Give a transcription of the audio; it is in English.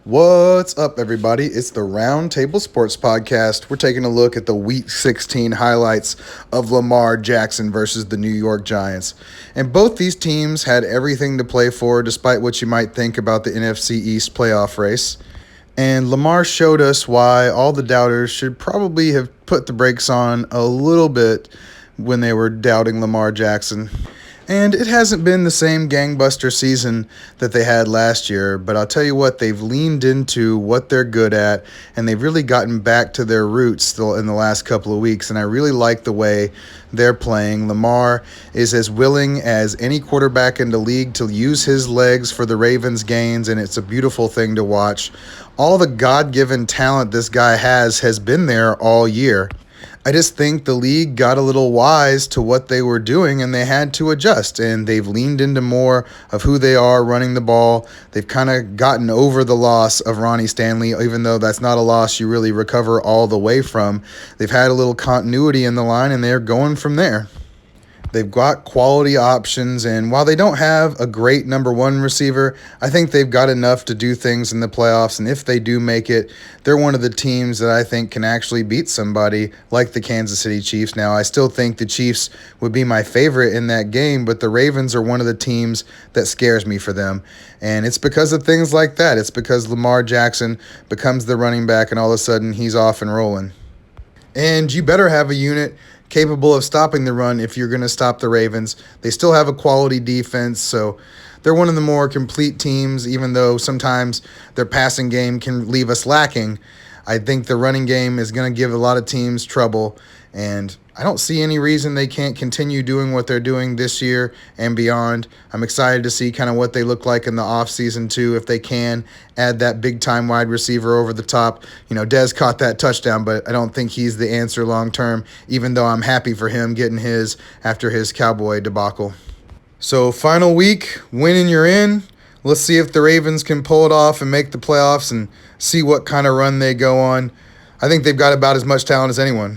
What's up, everybody? It's the Round Table Sports Podcast. We're taking a look at the Week 16 highlights of Lamar Jackson versus the New York Giants. And both these teams had everything to play for, despite what you might think about the NFC East playoff race. And Lamar showed us why all the doubters should probably have put the brakes on a little bit when they were doubting Lamar Jackson. And it hasn't been the same gangbuster season that they had last year, but I'll tell you what, they've leaned into what they're good at, and they've really gotten back to their roots still in the last couple of weeks, and I really like the way they're playing. Lamar is as willing as any quarterback in the league to use his legs for the Ravens' gains, and it's a beautiful thing to watch. All the God-given talent this guy has been there all year. I just think the league got a little wise to what they were doing and they had to adjust, and they've leaned into more of who they are running the ball. They've kind of gotten over the loss of Ronnie Stanley, even though that's not a loss you really recover all the way from. They've had a little continuity in the line and they're going from there. They've got quality options, and while they don't have a great number one receiver, I think they've got enough to do things in the playoffs, and if they do make it, they're one of the teams that I think can actually beat somebody like the Kansas City Chiefs. Now, I still think the Chiefs would be my favorite in that game, but the Ravens are one of the teams that scares me for them, and it's because of things like that. It's because Lamar Jackson becomes the running back, and all of a sudden, he's off and rolling. And you better have a unit capable of stopping the run if you're going to stop the Ravens. They still have a quality defense, so they're one of the more complete teams, even though sometimes their passing game can leave us lacking. I think the running game is going to give a lot of teams trouble, and I don't see any reason they can't continue doing what they're doing this year and beyond. I'm excited to see kind of what they look like in the offseason, too, if they can add that big-time wide receiver over the top. You know, Dez caught that touchdown, but I don't think he's the answer long-term, even though I'm happy for him getting his after his Cowboy debacle. So, final week, win and you're in. Let's see if the Ravens can pull it off and make the playoffs and see what kind of run they go on. I think they've got about as much talent as anyone.